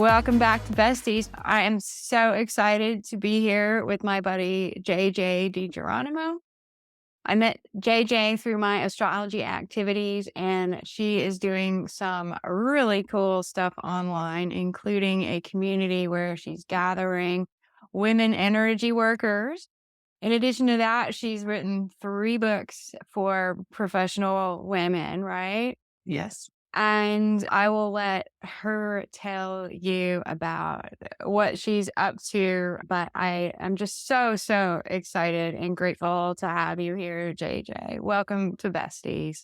Welcome back to Besties. I am so excited to be here with my buddy JJ DiGeronimo. I met JJ through my astrology activities, and she is doing some really cool stuff online, including a community where she's gathering women energy workers. In addition to that, she's written 3 books for professional women, right? Yes. And I will let her tell you about what she's up to. But I am just so excited and grateful to have you here, JJ. Welcome to Besties.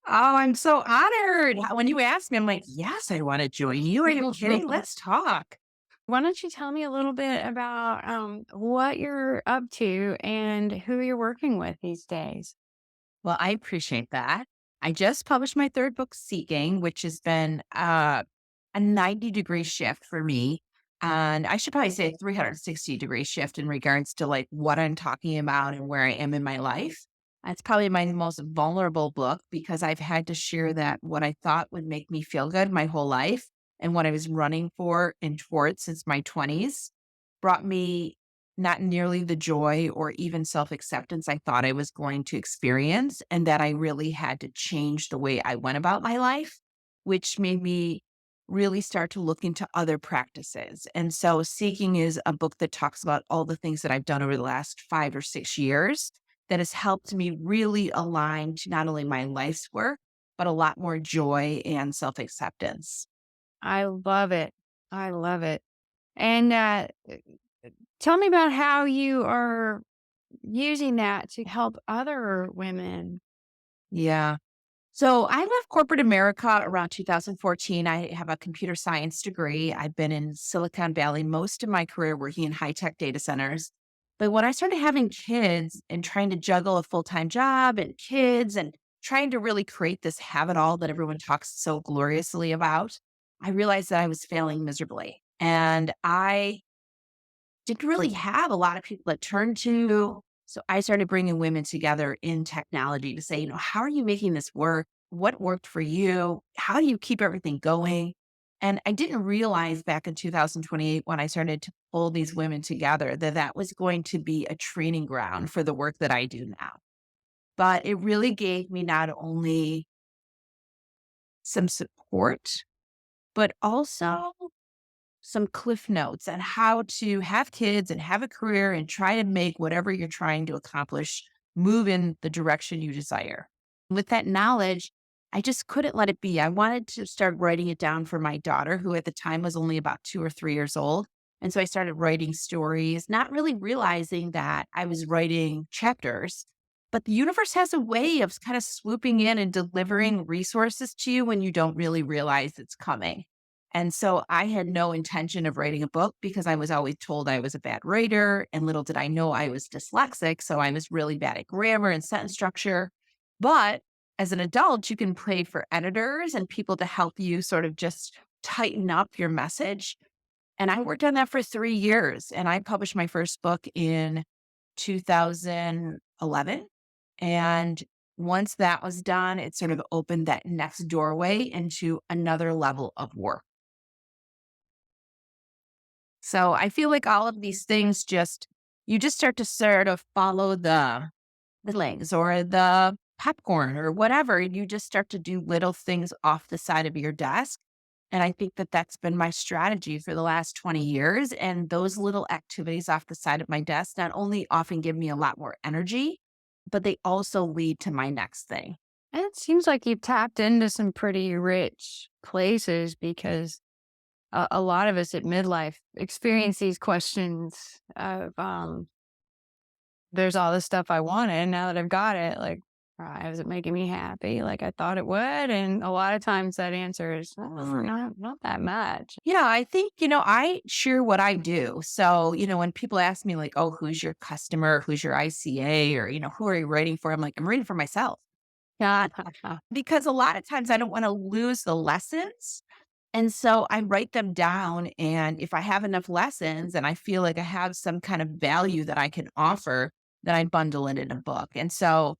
Oh, I'm so honored. When you asked me, I'm like, yes, I want to join you. Are you kidding? Let's talk. Why don't you tell me a little bit about what you're up to and who you're working with these days? Well, I appreciate that. I just published my third book, Seeking, which has been a 90-degree shift for me. And I should probably say a 360-degree shift in regards to like what I'm talking about and where I am in my life. It's probably my most vulnerable book because I've had to share that what I thought would make me feel good my whole life and what I was running for and towards since my 20s brought me not nearly the joy or even self acceptance I thought I was going to experience, and that I really had to change the way I went about my life, which made me really start to look into other practices. And so, Seeking is a book that talks about all the things that I've done over the last 5 or 6 years that has helped me really align to not only my life's work, but a lot more joy and self acceptance. I love it. I love it. And tell me about how you are using that to help other women. Yeah. So I left corporate America around 2014. I have a computer science degree. I've been in Silicon Valley most of my career working in high tech data centers. But when I started having kids and trying to juggle a full time job and kids and trying to really create this have it all that everyone talks so gloriously about, I realized that I was failing miserably. And I didn't really have a lot of people to turn to. So I started bringing women together in technology to say, how are you making this work? What worked for you? How do you keep everything going? And I didn't realize back in 2028 when I started to pull these women together that that was going to be a training ground for the work that I do now. But it really gave me not only some support, but also some cliff notes on how to have kids and have a career and try to make whatever you're trying to accomplish move in the direction you desire. With that knowledge, I just couldn't let it be. I wanted to start writing it down for my daughter, who at the time was only about 2 or 3 years old. And so I started writing stories, not really realizing that I was writing chapters. But the universe has a way of kind of swooping in and delivering resources to you when you don't really realize it's coming. And so I had no intention of writing a book because I was always told I was a bad writer. And little did I know I was dyslexic. So I was really bad at grammar and sentence structure. But as an adult, you can pay for editors and people to help you sort of just tighten up your message. And I worked on that for 3 years. And I published my first book in 2011. And once that was done, it sort of opened that next doorway into another level of work. So I feel like all of these things you just start to sort of follow the legs or the popcorn or whatever. And you just start to do little things off the side of your desk. And I think that that's been my strategy for the last 20 years. And those little activities off the side of my desk not only often give me a lot more energy, but they also lead to my next thing. And it seems like you've tapped into some pretty rich places because a lot of us at midlife experience these questions of, there's all this stuff I wanted. And now that I've got it, like, is it making me happy like I thought it would? And a lot of times that answer is not that much. Yeah, I think, I share what I do. So, when people ask me, like, oh, who's your customer? Who's your ICA? Or, who are you writing for? I'm like, I'm writing for myself Yeah. because a lot of times I don't want to lose the lessons. And so I write them down. And if I have enough lessons and I feel like I have some kind of value that I can offer, then I bundle it in a book. And so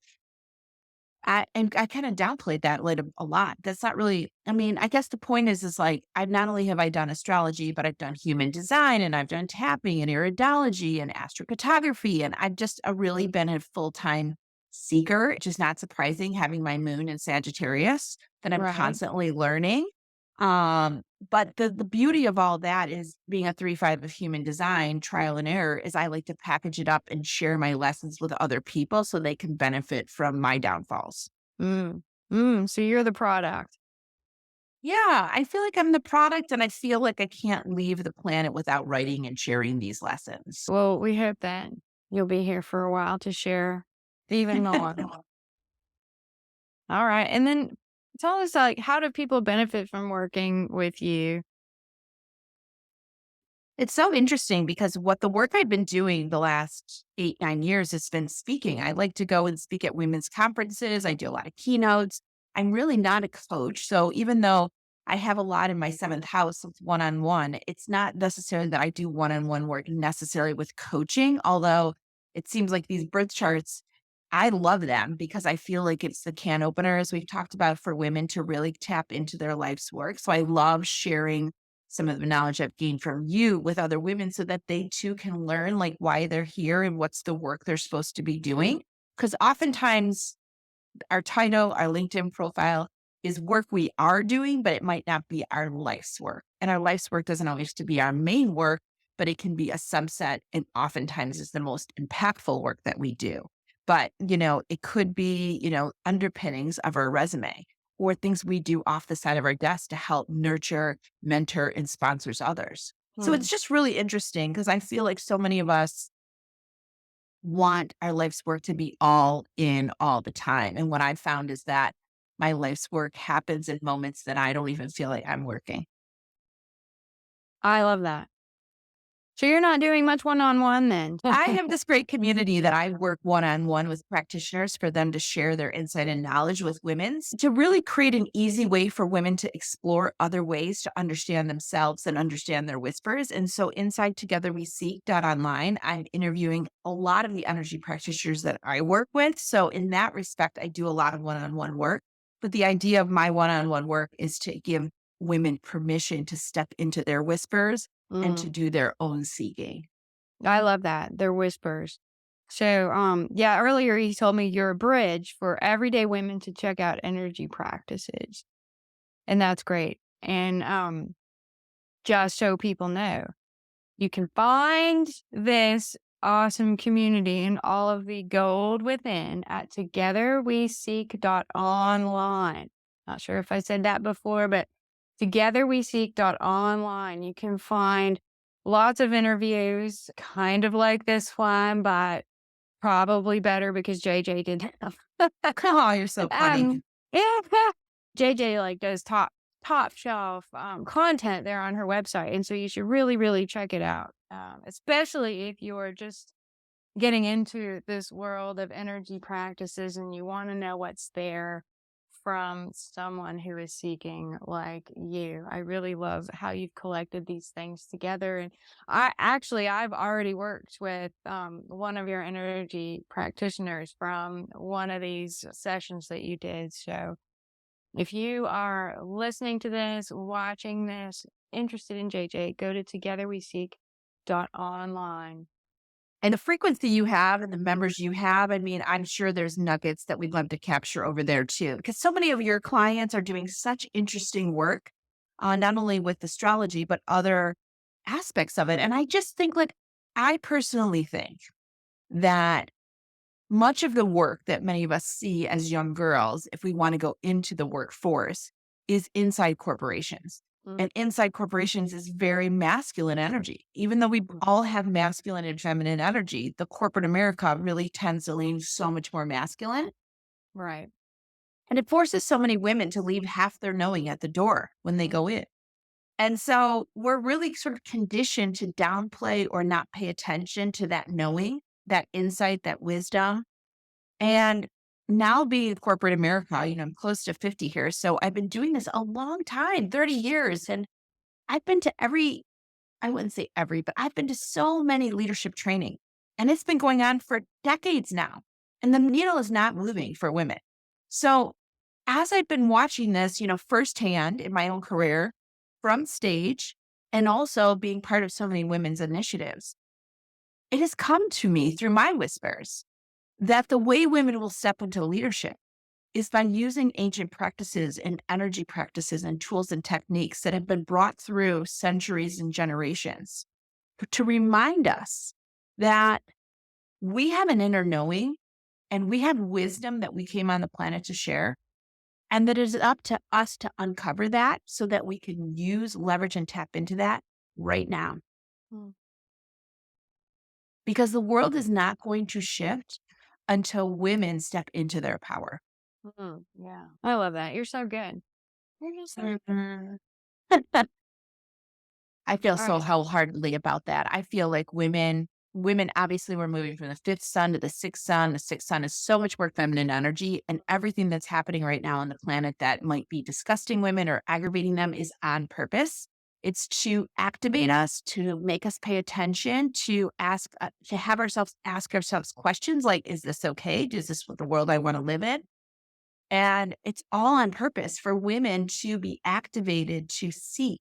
I kind of downplayed that like a lot. That's not really, I mean, I guess the point is like, I've not only have I done astrology, but I've done human design and I've done tapping and iridology and astrocartography. And I've just really been a full-time seeker, which is not surprising having my moon in Sagittarius that I'm Right. constantly learning. But the beauty of all that is being a 3-5 of human design, trial and error, is I like to package it up and share my lessons with other people so they can benefit from my downfalls. Mm. So you're the product. Yeah, I feel like I'm the product and I feel like I can't leave the planet without writing and sharing these lessons. Well, we hope that you'll be here for a while to share even more. All right. And then tell us, like, how do people benefit from working with you? It's so interesting because what the work I've been doing the last 8, 9 years has been speaking. I like to go and speak at women's conferences. I do a lot of keynotes. I'm really not a coach. So even though I have a lot in my seventh house with one-on-one, it's not necessarily that I do one-on-one work necessarily with coaching, although it seems like these birth charts, I love them because I feel like it's the can opener, as we've talked about, for women to really tap into their life's work. So I love sharing some of the knowledge I've gained from you with other women so that they too can learn like why they're here and what's the work they're supposed to be doing. Because oftentimes our title, our LinkedIn profile is work we are doing, but it might not be our life's work. And our life's work doesn't always have to be our main work, but it can be a subset and oftentimes is the most impactful work that we do. But, it could be, underpinnings of our resume or things we do off the side of our desk to help nurture, mentor, and sponsors others. So Hmm. it's just really interesting because I feel like so many of us want our life's work to be all in all the time. And what I've found is that my life's work happens in moments that I don't even feel like I'm working. I love that. So you're not doing much one on one then. I have this great community that I work one on one with practitioners for them to share their insight and knowledge with women to really create an easy way for women to explore other ways to understand themselves and understand their whispers. And so, inside Together We Seek online, I'm interviewing a lot of the energy practitioners that I work with. So, in that respect, I do a lot of one on one work. But the idea of my one on one work is to give women permission to step into their whispers and to Mm, do their own seeking. I love that. They're whispers. So, yeah, earlier you told me you're a bridge for everyday women to check out energy practices. And that's great. And just so people know, you can find this awesome community and all of the gold within at togetherweseek.online. Not sure if I said that before, but togetherweseek.online. You can find lots of interviews, kind of like this one, but probably better because JJ did them. Oh, you're so funny. Um, yeah, JJ like does top shelf content there on her website, and so you should really, really check it out. Especially if you're just getting into this world of energy practices and you want to know what's there from someone who is seeking like you. I really love how you've collected these things together. And I've already worked with one of your energy practitioners from one of these sessions that you did. So if you are listening to this, watching this, interested in JJ, go to togetherweseek.online. And the frequency you have and the members you have, I mean, I'm sure there's nuggets that we'd love to capture over there too, because so many of your clients are doing such interesting work, not only with astrology, but other aspects of it. And I just think, like, I personally think that much of the work that many of us see as young girls, if we want to go into the workforce, is inside corporations. Mm, And inside corporations is very masculine energy. Even though we all have masculine and feminine energy, the corporate America really tends to lean so much more masculine. right. And it forces so many women to leave half their knowing at the door when they go in. And so we're really sort of conditioned to downplay or not pay attention to that knowing, that insight, that wisdom. And now being in corporate America, I'm close to 50 here. So I've been doing this a long time, 30 years. And I've been to I wouldn't say every, but I've been to so many leadership training. And it's been going on for decades now. And the needle is not moving for women. So as I've been watching this, firsthand in my own career from stage and also being part of so many women's initiatives, it has come to me through my whispers that the way women will step into leadership is by using ancient practices and energy practices and tools and techniques that have been brought through centuries and generations to remind us that we have an inner knowing and we have wisdom that we came on the planet to share. And that it is up to us to uncover that so that we can use, leverage, and tap into that right now. Mm, Because the world is not going to shift until women step into their power. yeah. I love that. You're so good. You're just so Mhm. I feel all so right. wholeheartedly about that. I feel like women obviously we're moving from the fifth sun to the sixth sun. The sixth sun is so much more feminine energy, and everything that's happening right now on the planet that might be disgusting women or aggravating them is on purpose. It's to activate us, to make us pay attention, to ask, to have ourselves ask ourselves questions like, is this okay? Is this what the world I want to live in? And it's all on purpose for women to be activated to seek,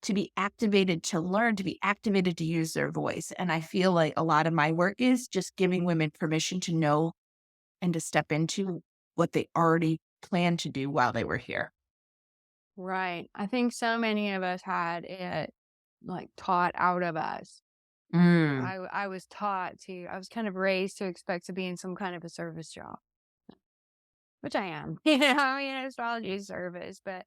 to be activated to learn, to be activated to use their voice. And I feel like a lot of my work is just giving women permission to know and to step into what they already planned to do while they were here. Right. I think so many of us had it like taught out of us. Mm. I was taught to, I was kind of raised to expect to be in some kind of a service job, which I am. I mean, astrology is service, but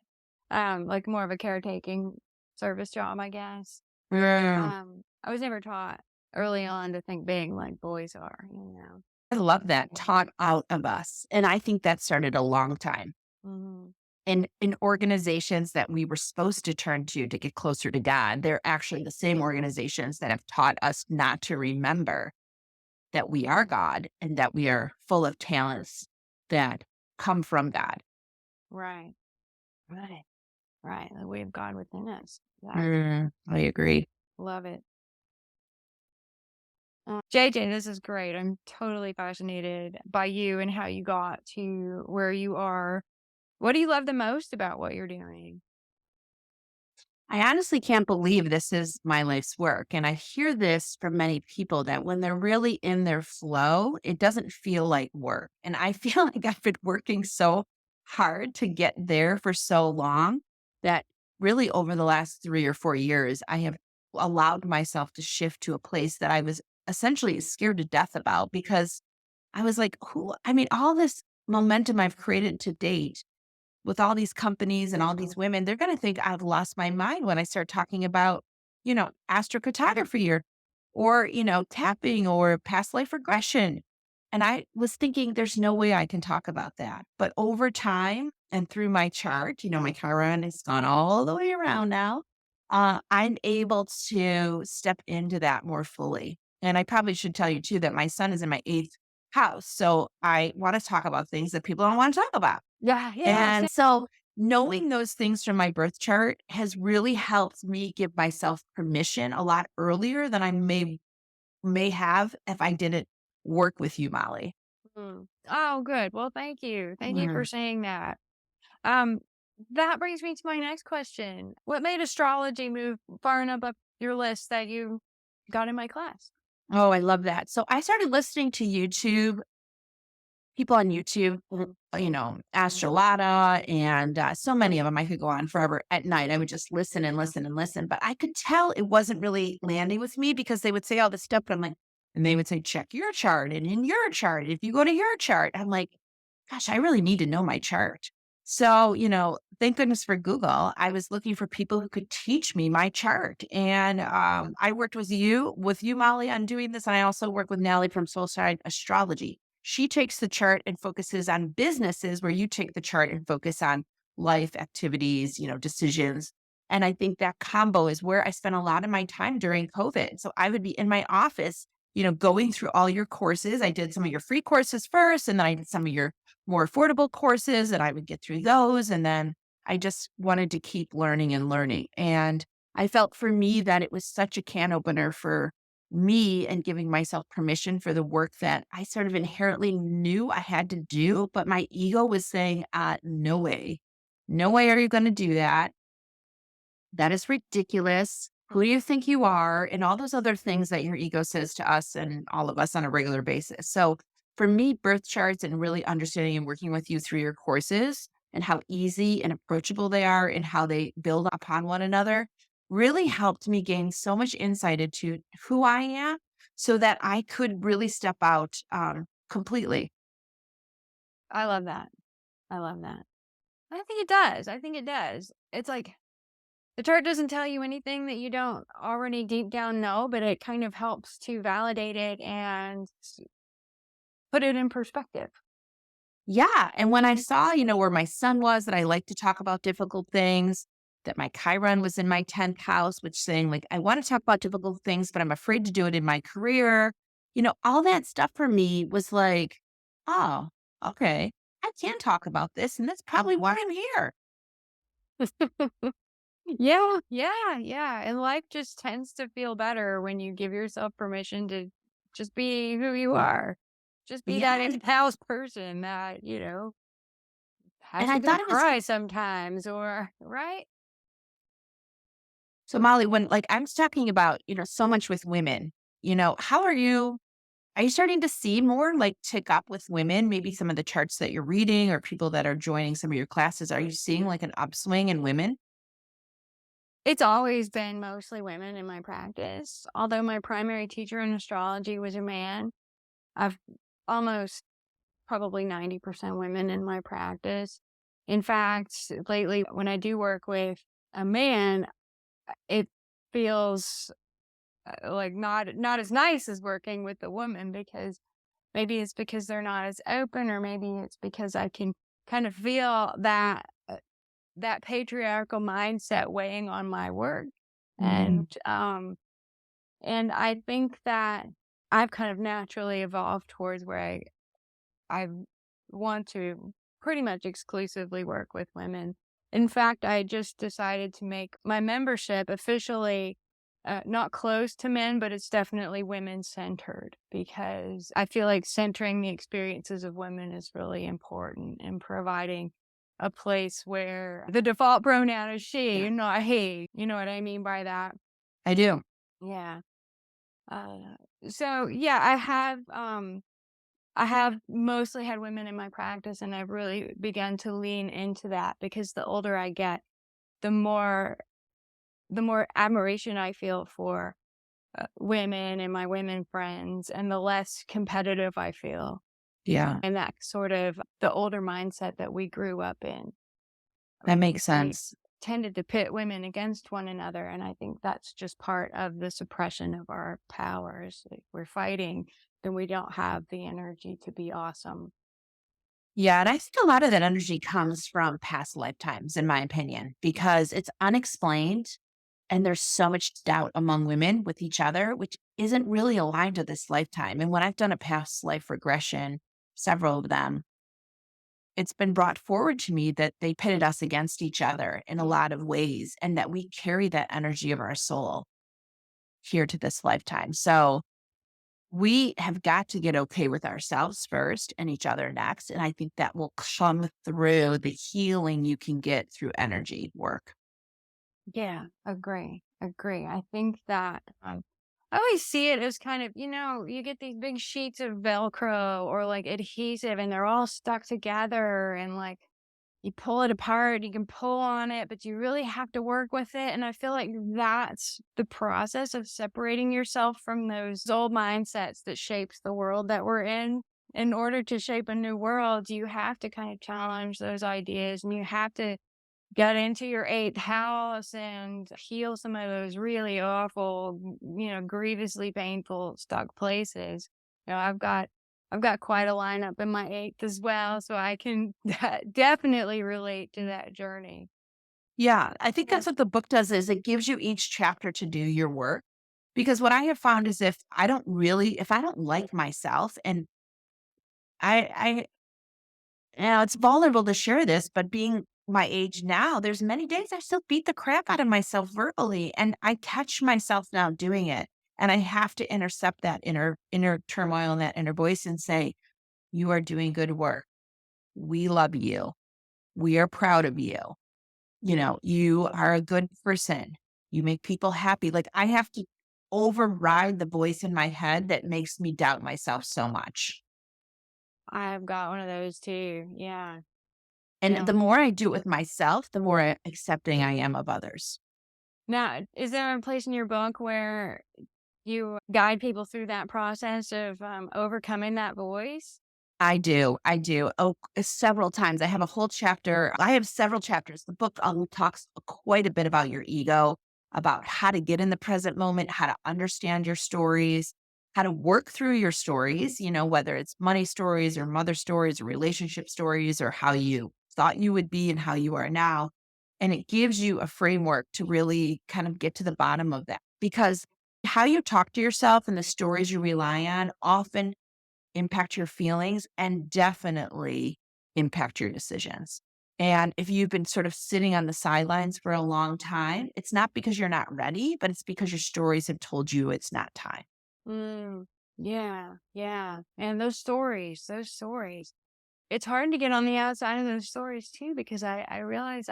like more of a caretaking service job, I guess. Mm. I was never taught early on to think big like boys are. I love that taught out of us. And I think that started a long time Hmm. in organizations that we were supposed to turn to get closer to God. They're actually the same organizations that have taught us not to remember that we are God and that we are full of talents that come from God. Right. Right. Right. The way of God within us. Exactly. I agree. Love it. JJ, this is great. I'm totally fascinated by you and how you got to where you are. What do you love the most about what you're doing? I honestly can't believe this is my life's work. And I hear this from many people that when they're really in their flow, it doesn't feel like work. And I feel like I've been working so hard to get there for so long that really over the last 3 or 4 years, I have allowed myself to shift to a place that I was essentially scared to death about because I was like, all this momentum I've created to date with all these companies and all these women, they're going to think I've lost my mind when I start talking about, astrocartography or tapping or past life regression. And I was thinking there's no way I can talk about that. But over time and through my chart, my Chiron has gone all the way around now. I'm able to step into that more fully. And I probably should tell you too that my son is in my eighth house. So I want to talk about things that people don't want to talk about. Yeah, yeah. And so knowing those things from my birth chart has really helped me give myself permission a lot earlier than I may have if I didn't work with you, Molly. Oh, good. Well, thank you. Thank you for Mhm. saying that. Um, that brings me to my next question. What made astrology move far enough up your list that you got in my class? Oh, I love that. So I started listening to YouTube, people on YouTube, Astrolata, and so many of them. I could go on forever at night. I would just listen and listen and listen, but I could tell it wasn't really landing with me because they would say all this stuff, but I'm like, and they would say, check your chart and in your chart. If you go to your chart, I'm like, gosh, I really need to know my chart. So, thank goodness for Google. I was looking for people who could teach me my chart. And I worked with you, Molly, on doing this. And I also work with Natalie from Soulside Astrology. She takes the chart and focuses on businesses where you take the chart and focus on life activities, decisions. And I think that combo is where I spent a lot of my time during COVID. So I would be in my office, going through all your courses. I did some of your free courses first, and then I did some of your more affordable courses, and I would get through those. And then I just wanted to keep learning and learning. And I felt for me that it was such a can opener for me and giving myself permission for the work that I sort of inherently knew I had to do, but my ego was saying, no way. No way are you going to do that. That is ridiculous. Who do you think you are? And all those other things that your ego says to us and all of us on a regular basis. So for me, birth charts and really understanding and working with you through your courses and how easy and approachable they are and how they build upon one another really helped me gain so much insight into who I am so that I could really step out completely. I love that. I love that. I think it does. I think it does. It's like the chart doesn't tell you anything that you don't already deep down know, but it kind of helps to validate it and put it in perspective. Yeah, and when I saw, where my son was, that I like to talk about difficult things, that my Chiron was in my 10th house, which saying like, I want to talk about difficult things, but I'm afraid to do it in my career. All that stuff for me was like, oh, okay, I can talk about this. And that's probably why I'm here. Yeah, yeah, yeah. And life just tends to feel better when you give yourself permission to just be who you are. Just be that Yes. in-house person that, And has I to go thought it was cry sometimes or right? so Molly, when like I'm talking about, so much with women, how are you starting to see more like tick up with women? Maybe some of the charts that you're reading or people that are joining some of your classes. Are you seeing like an upswing in women? It's always been mostly women in my practice. Although my primary teacher in astrology was a man, I've almost probably 90% women in my practice. In fact, lately when I do work with a man, it feels like not as nice as working with a woman because maybe it's because they're not as open, or maybe it's because I can kind of feel that patriarchal mindset weighing on my work. Mm, And I think that I've kind of naturally evolved towards where I want to pretty much exclusively work with women. In fact, I just decided to make my membership officially not closed to men, but it's definitely women centered because I feel like centering the experiences of women is really important and providing a place where the default pronoun is she yeah, and not he. You know what I mean by that? I do. Yeah. Uh, so yeah, I have mostly had women in my practice, and I've really begun to lean into that because the older I get, the more the more admiration I feel for women and my women friends, and the less competitive I feel. Yeah, And that sort of the older mindset that we grew up in. that makes We sense. tended to pit women against one another, and I think that's just part of the suppression of our powers. Like we're fighting, then we don't have the energy to be awesome. Yeah, and I think a lot of that energy comes from past lifetimes, in my opinion, because it's unexplained and there's so much doubt among women with each other, which isn't really aligned to this lifetime. And when I've done a past life regression, several of them, it's been brought forward to me that they pitted us against each other in a lot of ways and that we carry that energy of our soul here to this lifetime. So we have got to get okay with ourselves first and each other next. And I think that will come through the healing you can get through energy work. Yeah, agree. Agree. I think that I always see it as kind of, you get these big sheets of Velcro or like adhesive and they're all stuck together and like you pull it apart, you can pull on it, but you really have to work with it. And I feel like that's the process of separating yourself from those old mindsets that shapes the world that we're in. In order to shape a new world, you have to kind of challenge those ideas and you have to get into your eighth house and heal some of those really awful, grievously painful stuck places. I've got quite a lineup in my eighth as well, so I can definitely relate to that journey. Yeah, I think Yeah. that's what the book does is it gives you each chapter to do your work. Because what I have found is if I don't like myself and I it's vulnerable to share this, but being my age now, there's many days I still beat the crap out of myself verbally and I catch myself now doing it. And I have to intercept that inner turmoil and that inner voice and say, you are doing good work. We love you. We are proud of you. You are a good person. You make people happy. Like I have to override the voice in my head that makes me doubt myself so much. I've got one of those too. Yeah. And Yeah. the more I do it with myself, the more accepting I am of others. Now, is there a place in your book where you guide people through that process of overcoming that voice? I do. I do. Oh, several times. I have a whole chapter. I have several chapters. The book talks quite a bit about your ego, about how to get in the present moment, how to understand your stories, how to work through your stories, whether it's money stories or mother stories or relationship stories or how you thought you would be and how you are now. And it gives you a framework to really kind of get to the bottom of that because how you talk to yourself and the stories you rely on often impact your feelings and definitely impact your decisions. And if you've been sort of sitting on the sidelines for a long time, it's not because you're not ready, but it's because your stories have told you it's not time. Mm, yeah, yeah. And those stories. It's hard to get on the outside of those stories too, because I realize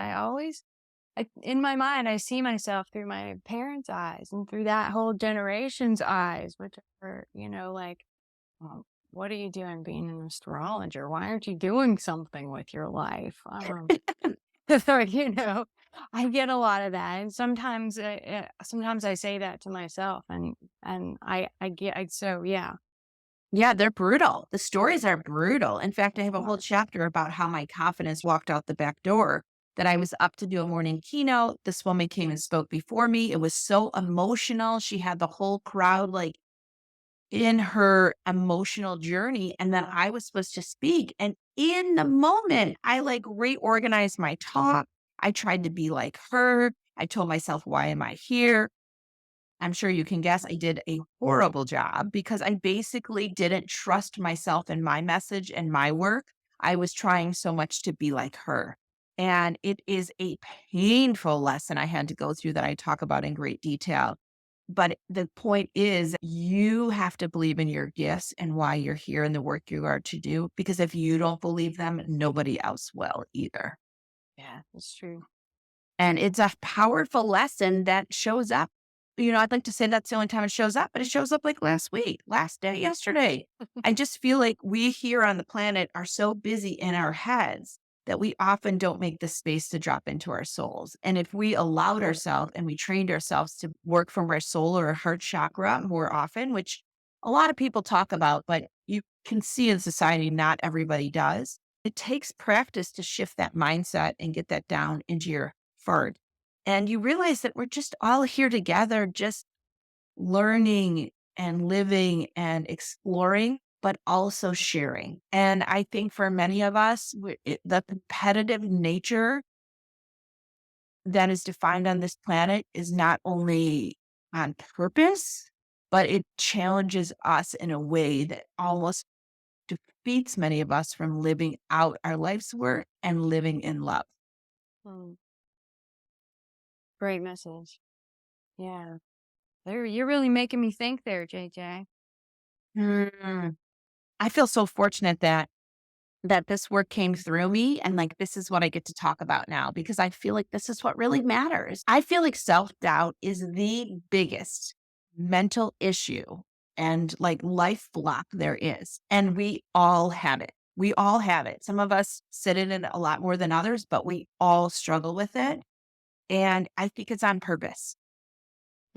in my mind, I see myself through my parents' eyes and through that whole generation's eyes, which are, like, well, what are you doing being an astrologer? Why aren't you doing something with your life? So, I get a lot of that, and sometimes I say that to myself, and I get so yeah. Yeah, they're brutal. The stories are brutal. In fact, I have a whole chapter about how my confidence walked out the back door. That I was up to do a morning keynote. This woman came and spoke before me. It was so emotional. She had the whole crowd like in her emotional journey. And then I was supposed to speak. And in the moment, I like reorganized my talk. I tried to be like her. I told myself, why am I here? I'm sure you can guess I did a horrible job because I basically didn't trust myself and my message and my work. I was trying so much to be like her. And it is a painful lesson I had to go through that I talk about in great detail. But the point is, you have to believe in your gifts and why you're here and the work you are to do. Because if you don't believe them, nobody else will either. Yeah, it's true. And it's a powerful lesson that shows up. I'd like to say that's the only time it shows up, but it shows up like last week, last day, yesterday. I just feel like we here on the planet are so busy in our heads that we often don't make the space to drop into our souls. And if we allowed ourselves and we trained ourselves to work from our soul or our heart chakra more often, which a lot of people talk about, but you can see in society, not everybody does. It takes practice to shift that mindset and get that down into your heart. And you realize that we're just all here together, just learning and living and exploring, but also sharing. And I think for many of us, the competitive nature that is defined on this planet is not only on purpose, but it challenges us in a way that almost defeats many of us from living out our life's work and living in love. Mm, great message. Yeah. You're really making me think there, JJ. Mm. I feel so fortunate that this work came through me and like this is what I get to talk about now because I feel like this is what really matters. I feel like self-doubt is the biggest mental issue and like life block there is. And we all have it. We all have it. Some of us sit in it a lot more than others, but we all struggle with it. And I think it's on purpose.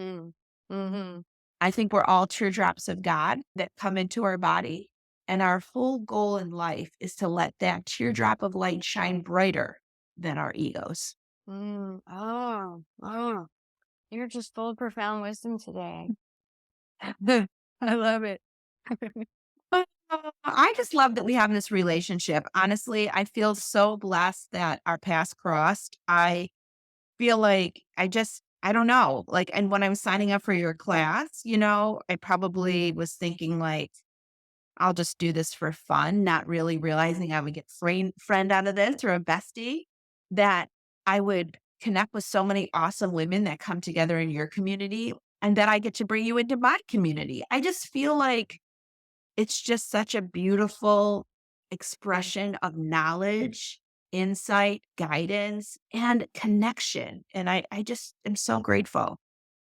Mm. Mhm. I think we're all teardrops of God that come into our body. And our whole goal in life is to let that teardrop of light shine brighter than our egos. Mm. Oh. You're just full of profound wisdom today. I love it. But, I just love that we have this relationship. Honestly, I feel so blessed that our paths crossed. I feel like I don't know. Like, and when I was signing up for your class, I probably was thinking like, I'll just do this for fun, not really realizing I would get friend out of this or a bestie, that I would connect with so many awesome women that come together in your community. and then I get to bring you into my community. I just feel like it's just such a beautiful expression of knowledge, insight, guidance, and connection. And I just am so grateful.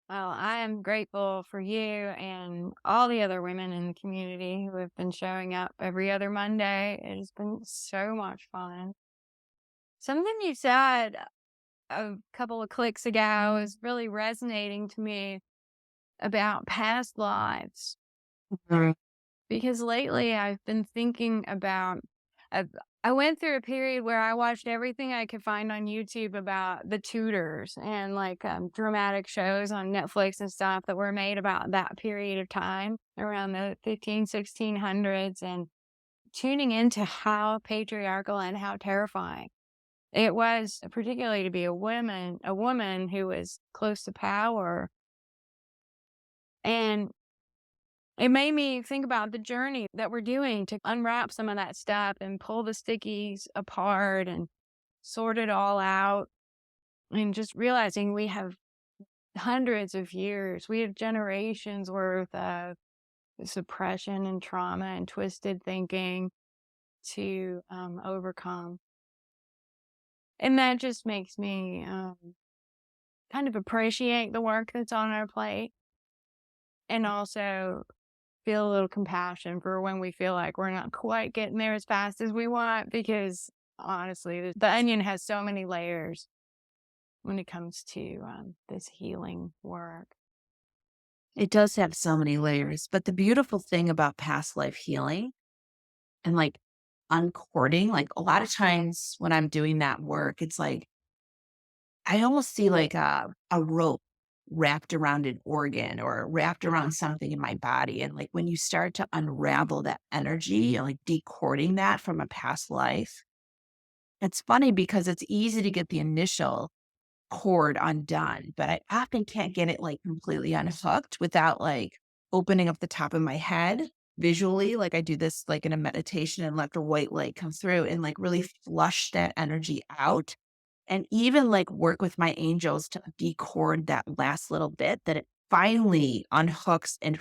Well, I am grateful for you and all the other women in the community who have been showing up every other Monday. It has been so much fun. Something you said a couple of clicks ago is really resonating to me about past lives. Mhm. Because lately I've been thinking about uh, I went through a period where I watched everything I could find on YouTube about the Tudors and like dramatic shows on Netflix and stuff that were made about that period of time around the 1600s, and tuning into how patriarchal and how terrifying it was, particularly to be a woman who was close to power. And it made me think about the journey that we're doing to unwrap some of that stuff and pull the stickies apart and sort it all out. And just realizing we have hundreds of years, we have generations worth of suppression and trauma and twisted thinking to overcome. And that just makes me kind of appreciate the work that's on our plate, and also feel a little compassion for when we feel like we're not quite getting there as fast as we want, because honestly, the onion has so many layers when it comes to this healing work. It does have so many layers. But the beautiful thing about past life healing and like uncording, like a lot of times when I'm doing that work, it's like I almost see like a rope wrapped around an organ or wrapped around something in my body. And like when you start to unravel that energy and like decording that from a past life, it's funny because it's easy to get the initial cord undone, but I often can't get it like completely unhooked without like opening up the top of my head visually. Like I do this like in a meditation and let the white light come through and like really flush that energy out. And even like work with my angels to decord that last little bit that it finally unhooks and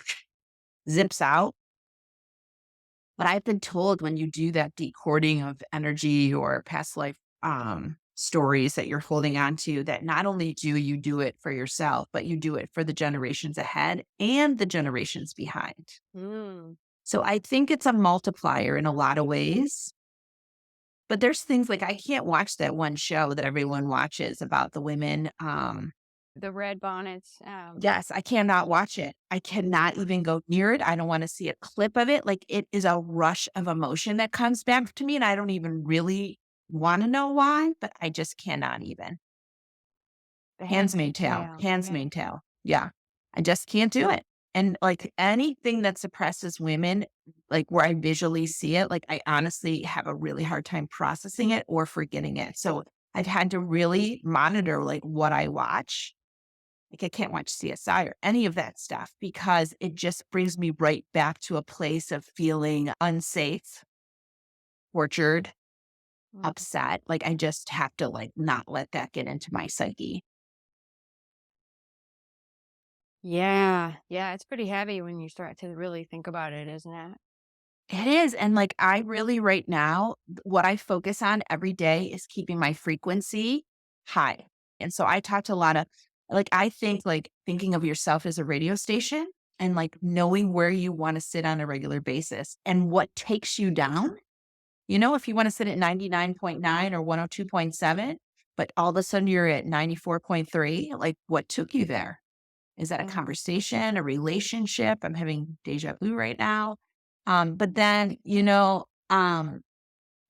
zips out. But I've been told when you do that decording of energy or past life stories that you're holding on to, that not only do you do it for yourself, but you do it for the generations ahead and the generations behind. Mm. So I think it's a multiplier in a lot of ways. But there's things like I can't watch that one show that everyone watches about the women. The red bonnets. Yes, I cannot watch it. I cannot even go near it. I don't wanna see a clip of it. Like, it is a rush of emotion that comes back to me, and I don't even really wanna know why, but I just cannot even. The Handmaid's Handmaid's Tale, Tale. Yeah. Handmaid's Tale. Yeah. I just can't do it. And, like, anything that suppresses women, like, where I visually see it, like, I honestly have a really hard time processing it or forgetting it. So, I've had to really monitor, like, what I watch. Like, I can't watch CSI or any of that stuff because it just brings me right back to a place of feeling unsafe, tortured, Mm. upset. Like, I just have to, like, not let that get into my psyche. Yeah. Yeah. It's pretty heavy when you start to really think about it, isn't it? It is, and, like, I really right now, what I focus on every day is keeping my frequency high, and so I talk to a lot of like, I think, like, thinking of yourself as a radio station and, like, knowing where you wanna sit on a regular basis and what takes you down. You know, if you wanna sit at 99.9 or 102.7, but all of a sudden you're at 94.3, like, what took you there? Is that a Mm. conversation, a relationship? I'm having deja vu right now. But then,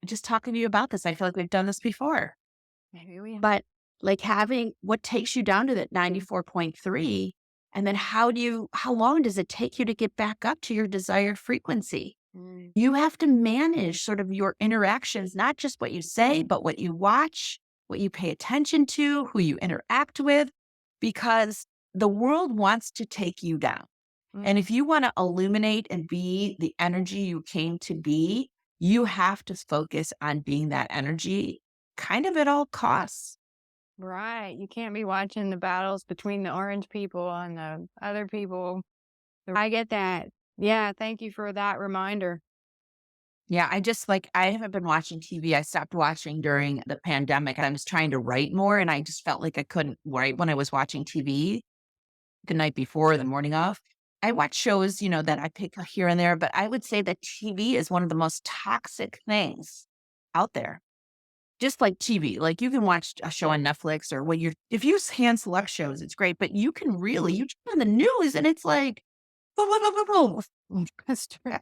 just talking to you about this, I feel like we've done this before. Maybe we. But like having what takes you down to that 94.3, and then how long does it take you to get back up to your desired frequency? Mm. You have to manage sort of your interactions, not just what you say, but what you watch, what you pay attention to, who you interact with, because the world wants to take you down. And Mm. if you want to illuminate and be the energy you came to be, you have to focus on being that energy kind of at all costs. Right. You can't be watching the battles between the orange people and the other people. I get that. Yeah, thank you for that reminder. Yeah, I haven't been watching TV. I stopped watching during the pandemic and I was trying to write more and I just felt like I couldn't write when I was watching TV the night before, the morning of. I watch shows, that I pick here and there, but I would say that TV is one of the most toxic things out there. Just like TV, like you can watch a show on Netflix or if you hand select shows, it's great, but you turn on the news and it's like, boom, boom, boom, boom, boom. That's true.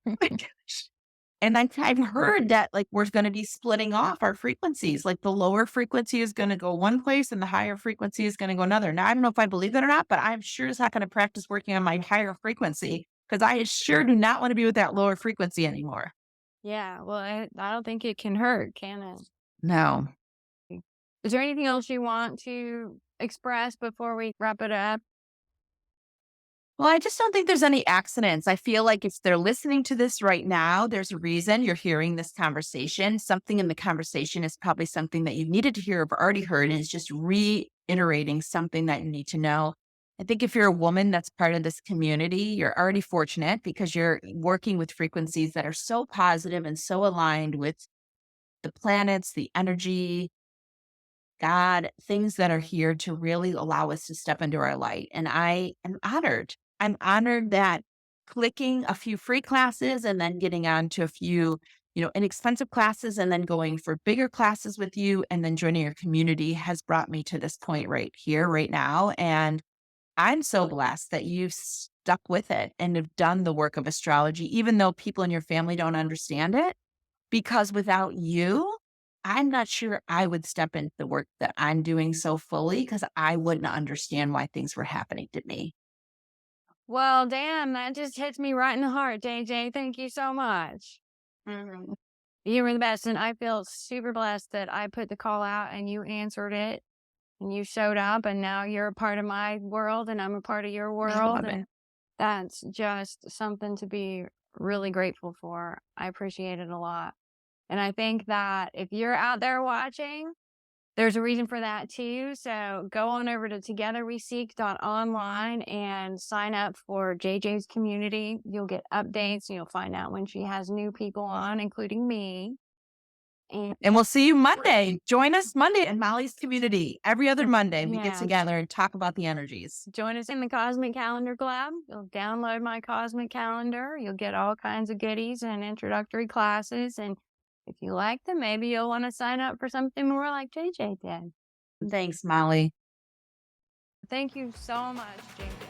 My gosh. And I've heard that like we're going to be splitting off our frequencies. Like the lower frequency is going to go one place and the higher frequency is going to go another. Now, I don't know if I believe that or not, but I'm sure as not going to practice working on my higher frequency because I sure do not want to be with that lower frequency anymore. Yeah, well, I don't think it can hurt, can No. it? Is there anything else you want to express before we wrap it up? Well, I just don't think there's any accidents. I feel like if they're listening to this right now, there's a reason you're hearing this conversation. Something in the conversation is probably something that you needed to hear or already heard, and it's just reiterating something that you need to know. I think if you're a woman that's part of this community, you're already fortunate because you're working with frequencies that are so positive and so aligned with the planets, the energy, God, things that are here to really allow us to step into our light. And I am honored. I'm honored that clicking a few free classes and then getting on to a few, inexpensive classes and then going for bigger classes with you and then joining your community has brought me to this point right here, right now. And I'm so blessed that you've stuck with it and have done the work of astrology, even though people in your family don't understand it. Because without you, I'm not sure I would step into the work that I'm doing so fully because I wouldn't understand why things were happening to me. Well, damn, that just hits me right in the heart, JJ. Thank you so much. Mhm. You were the best, and I feel super blessed that I put the call out and you answered it and you showed up, and now you're a part of my world and I'm a part of your I world. love it. And that's just something to be really grateful for. I appreciate it a lot. And I think that if you're out there watching, there's a reason for that too. So go on over to togetherweseek.online and sign up for JJ's community. You'll get updates. You'll find out when she has new people on, including me. And And we'll see you Monday. Join us Monday in Molly's community. Every other Monday, we get yeah, together and talk about the energies. join us in the Cosmic Calendar Club. You'll download my Cosmic Calendar. You'll get all kinds of goodies and introductory classes. And if you like them, maybe you'll want to sign up for something more like JJ did. Thanks, Molly. Thank you so much, JJ.